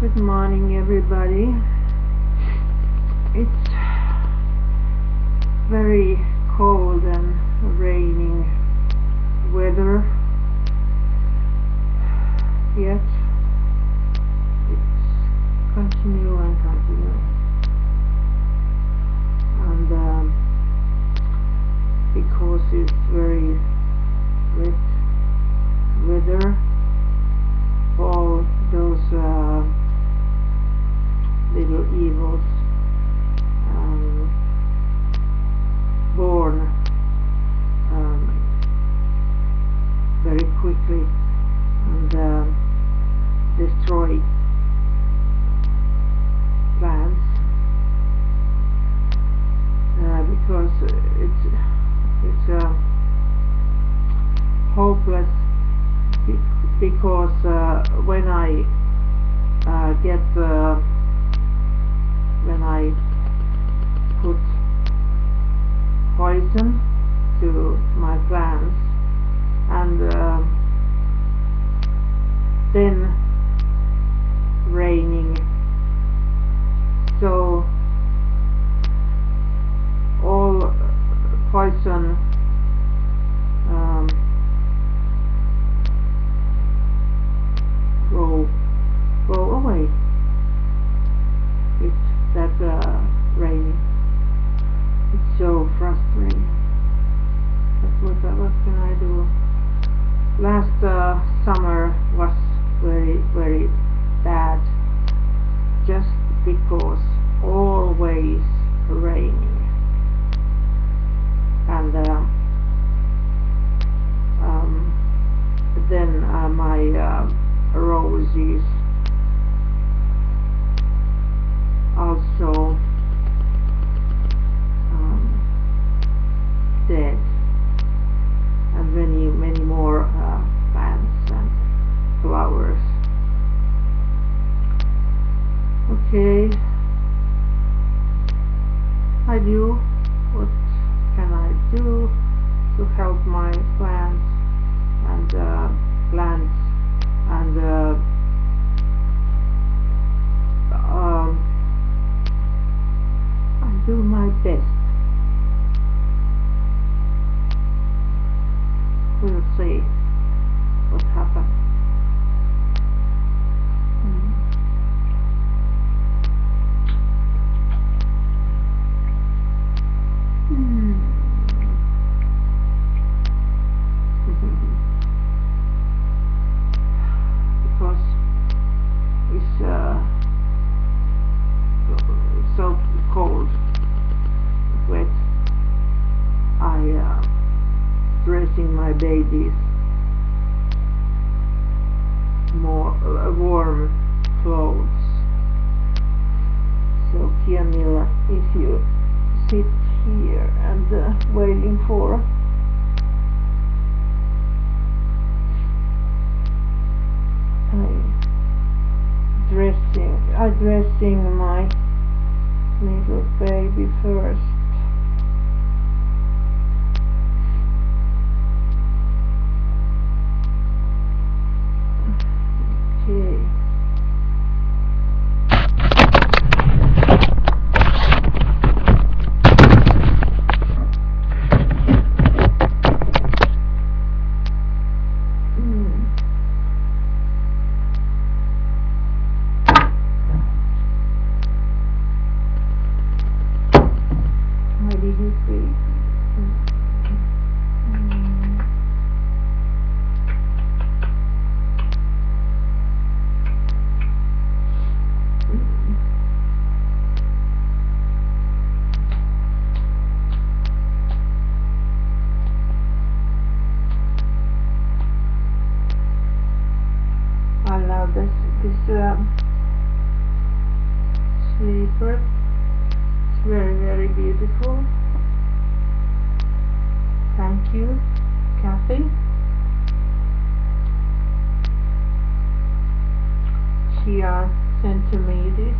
Good morning, everybody. It's very cold and raining weather, yet it's continue and continue. And because it's very wet weather, all those little evils born very quickly and destroy plants because it's hopeless because when I put poison to my plants and then raining, so all poison go away with that raining. It's so frustrating. But what can I do? Last summer was very bad, just because always raining, and then my roses also dead, and many more plants and flowers. Okay, what can I do to help my plants and I do my best. We'll see what happens. Because it's so cold, wet, I dressing my babies more warm clothes. So Camilla, if you sit here and waiting for I dressing my little baby first. Okay. My little baby. I love this sleeper. It's very beautiful. Thank you, Kathy. She sent to me this.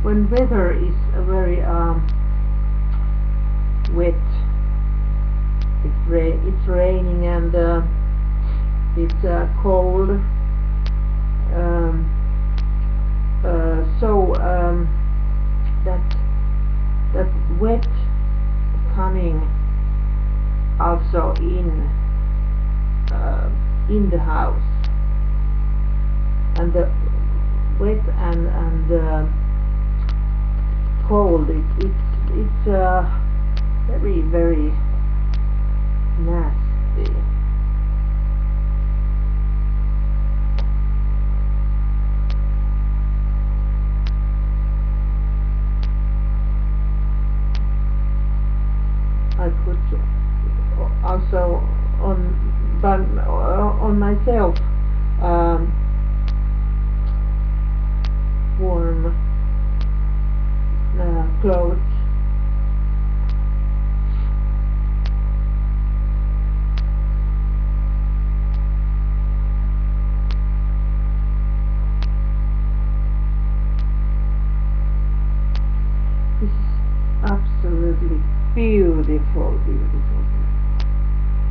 when weather is very wet, it's raining and it's cold, so that wet coming also in the house, and the wet and cold, it's very, very nasty. I put also on myself warm clothes. This is absolutely beautiful, beautiful,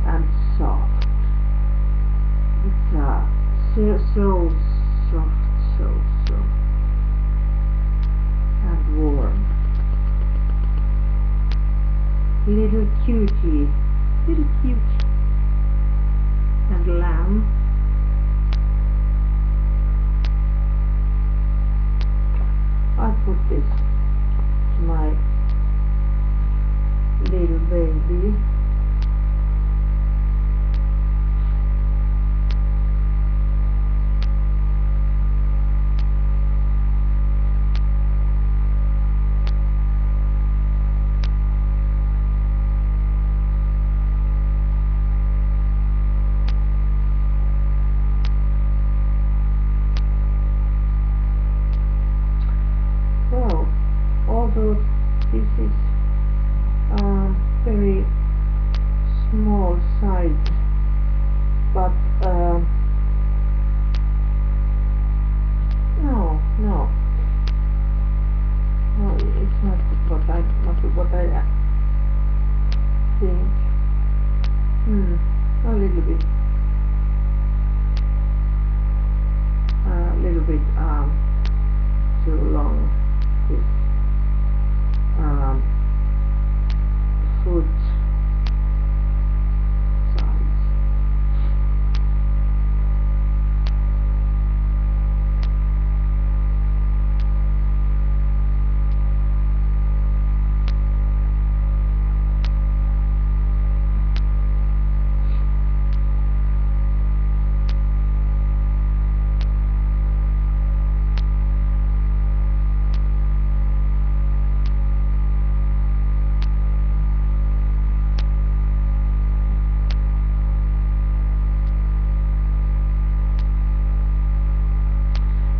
and soft. It's so soft, so soft, and warm. Little cutie, and lamb. I put this to my little baby. Well, although this is very small size, but no, it's not what I think. A little bit too long. This foot size.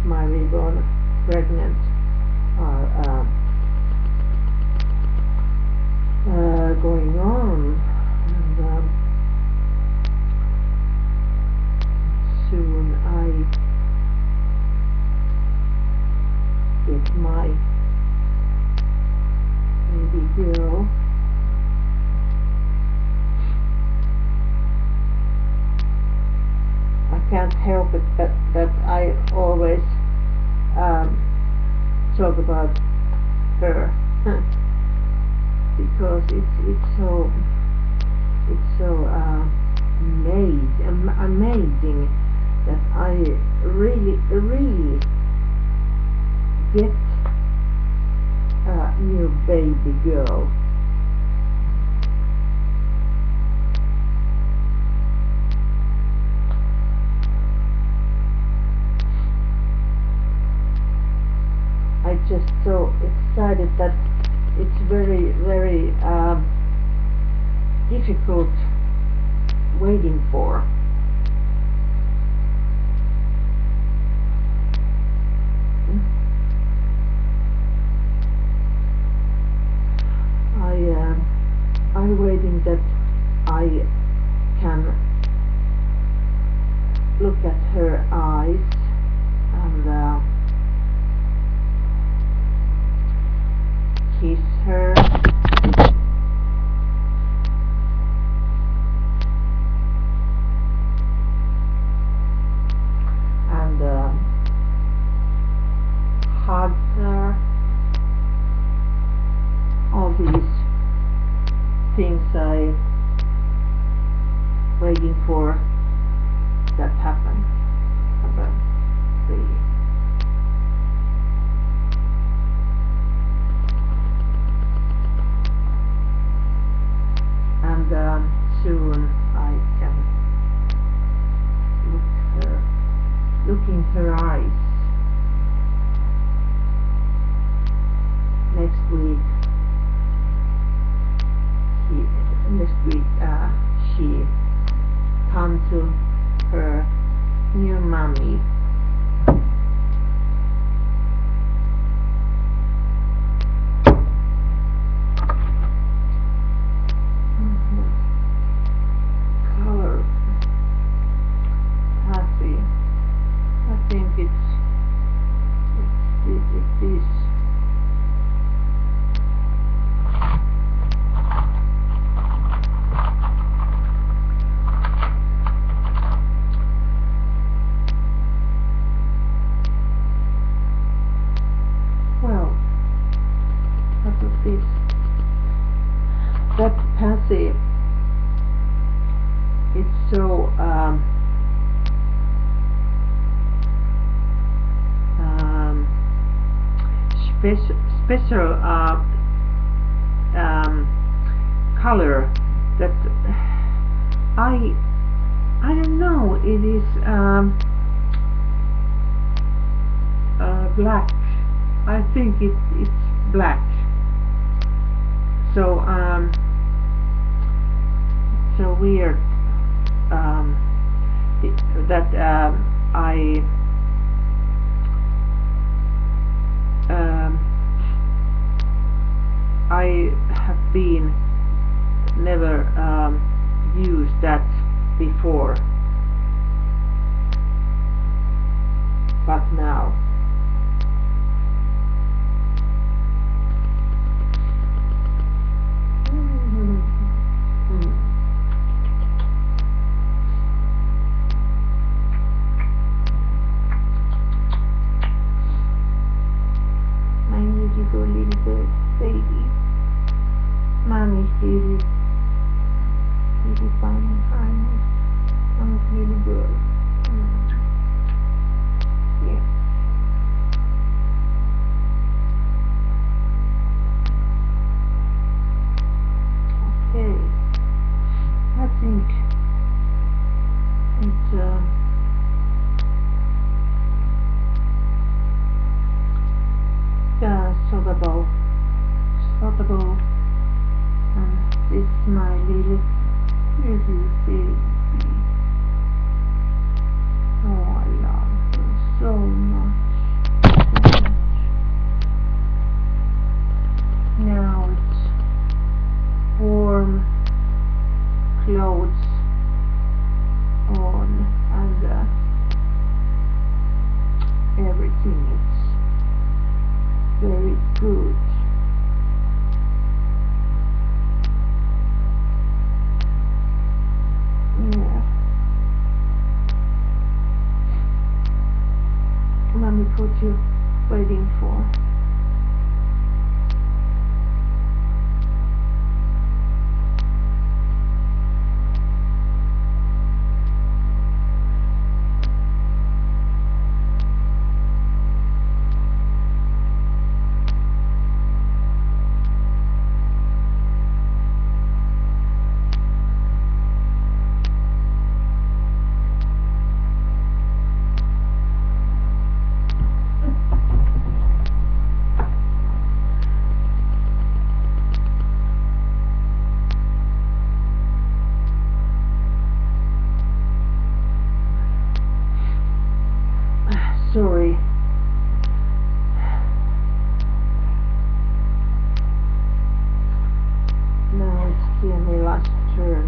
My reborn pregnant are going on, and soon I get my baby girl. I can't help it that I always talk about her because it's so amazing that I really get a new baby girl. I just so excited that it's very, very difficult waiting for. I'm waiting that I can look at her eyes and look in her eyes. Next week she come to her new mommy. Color happy. I think it is. Well, what was this? That Pansy, it's so special color that I don't know, it is black. I think it's black. So so weird that I have been never used that before, but now. My beautiful little baby. Mommy's really fine and kind. Mommy's really good. Yeah. Okay. I think it's sortable. This is my little baby. Oh, I love her so much. Now it's warm clothes on and everything is very good. Yeah. Mommy, what you waiting for? Sorry. Now it's Kianila's turn.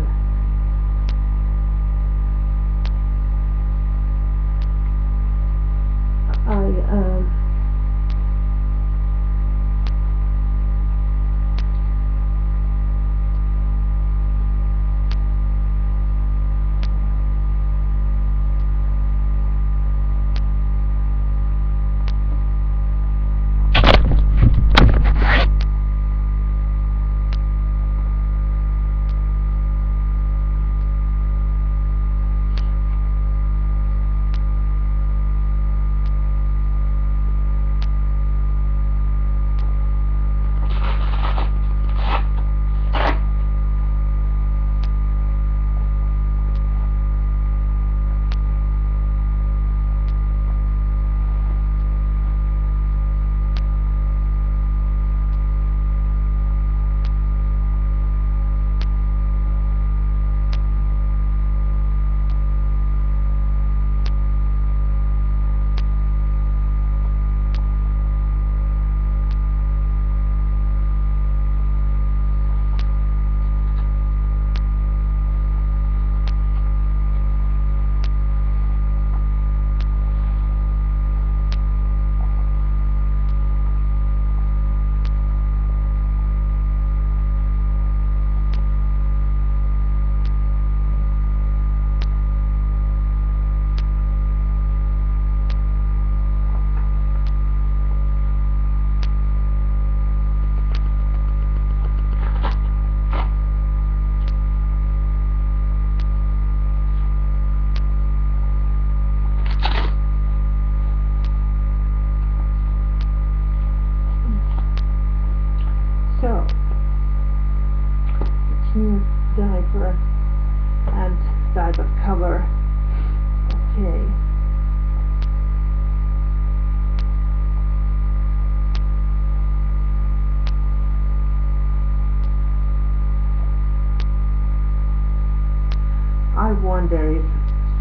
wonder if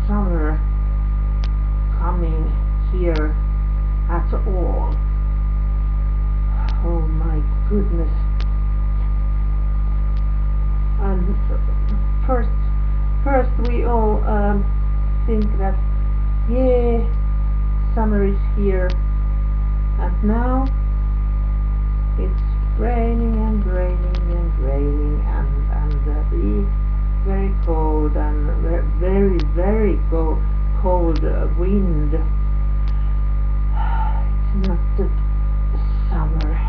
summer coming here at all. Oh my goodness. And first we all think that yeah, summer is here, and now it's raining and raining and raining and very cold and very cold wind. It's not the summer.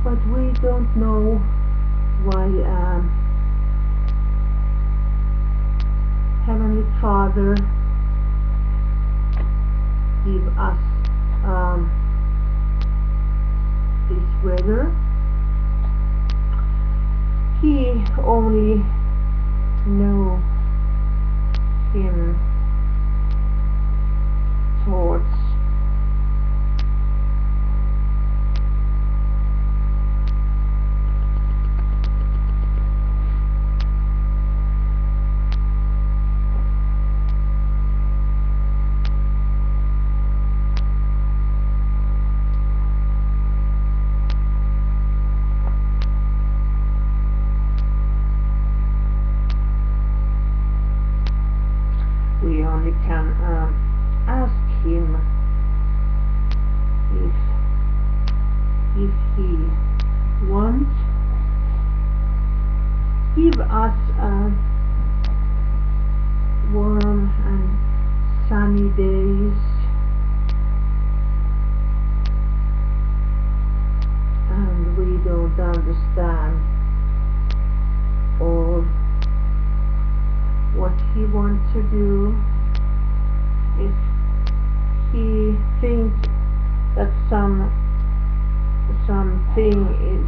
But we don't know why Heavenly Father give us this weather. He only know him thoughts. We only can ask him if he wants give us warm and sunny days, and we don't understand all what he wants to do. If he thinks that something is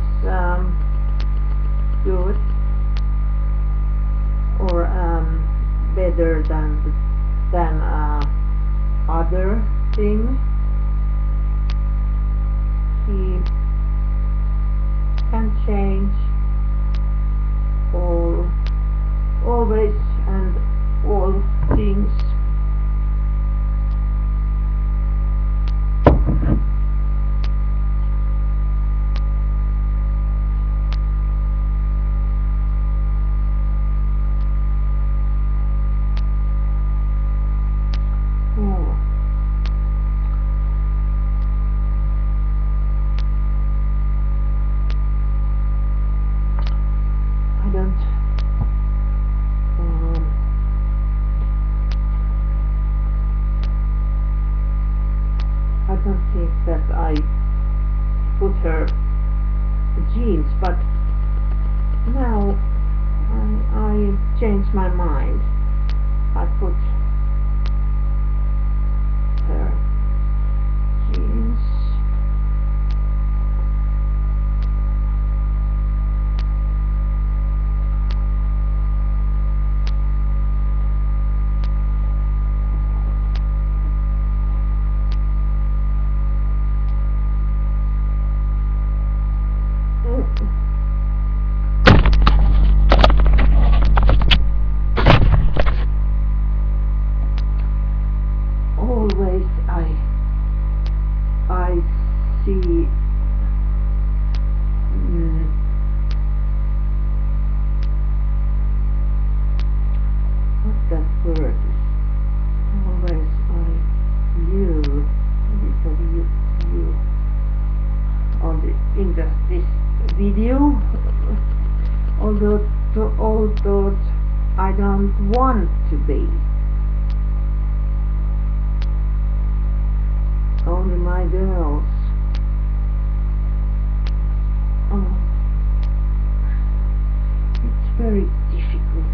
good or better than other thing, he can change always and all things. Oh. I don't think that I put her jeans, but now I changed my mind. I put her jeans. Always I see what that word is. Always you on this video, although I don't want to be. Only my girls. Oh, it's very difficult.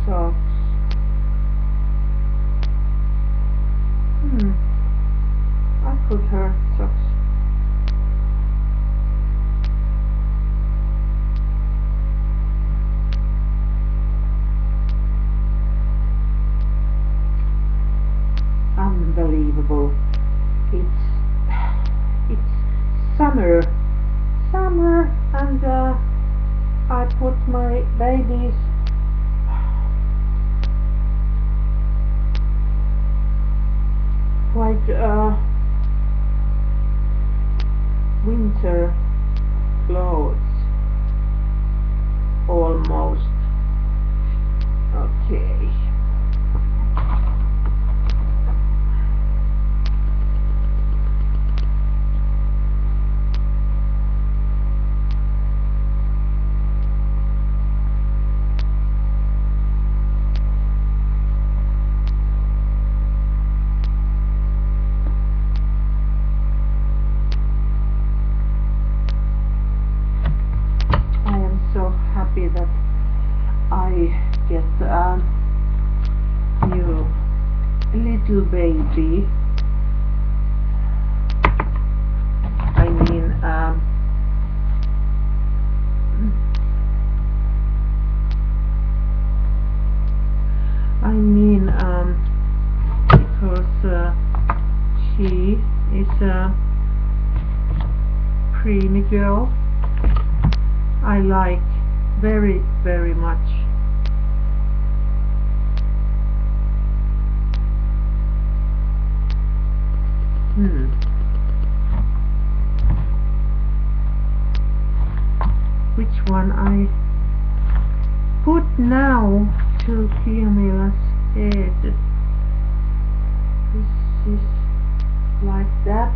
socks. I put her socks. Unbelievable. It's summer, and I put my baby's like winter clothes almost. Okay. Happy that I get a new little baby. I mean because she is a preemie girl. I like very, very much. Which one I put now to Kiamila's head? This is like that,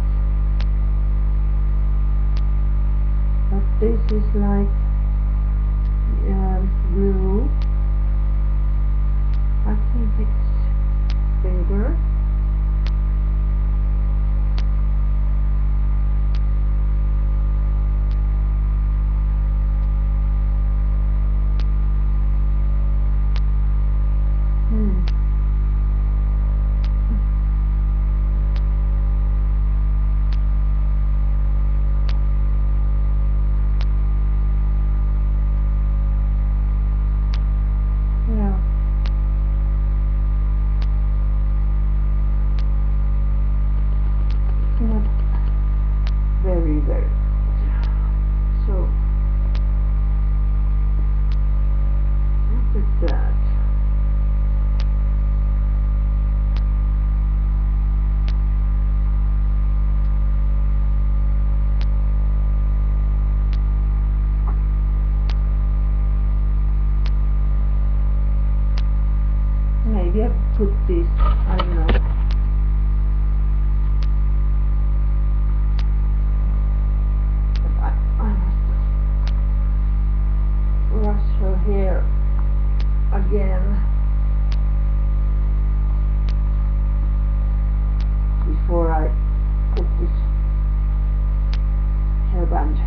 but this is like blue. I think it's better. Very, very so look at that. Maybe I put this, I don't know. Brush her hair again before I put this hairband.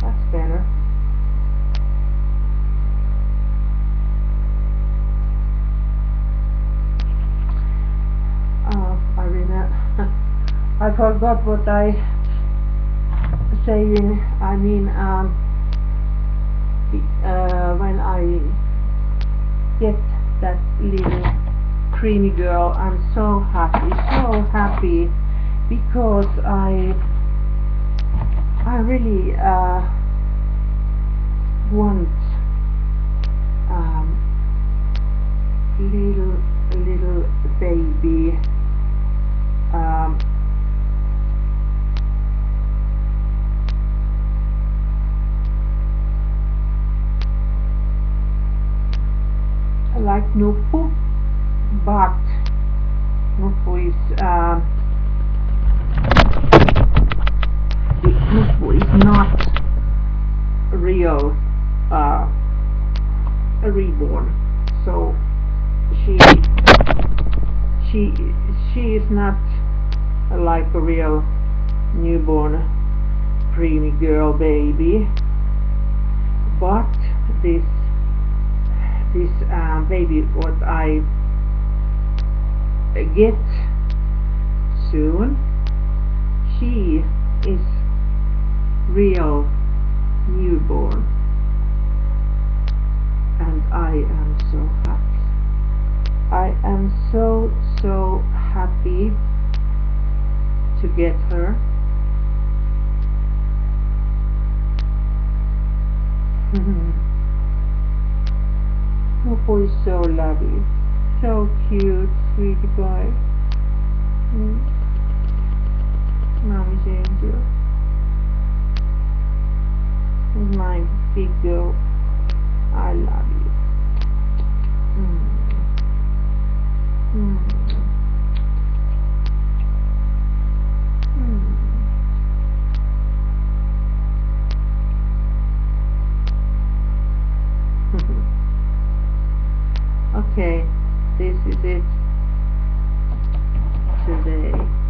That's better. I forgot what I saying. I mean, when I get that little preemie girl, I'm so happy, because I really want little baby. Like Nuppu, but Nuppu is not real a reborn. So she she she is not like a real newborn preemie girl baby, but this baby what I get soon, she is real newborn, and I am so happy. I am so happy to get her. Oh boy, is so lovely, so cute, sweet boy. Mm. Mommy's angel. My big girl, I love you. Mm. Mm. Mm. Okay, this is it today.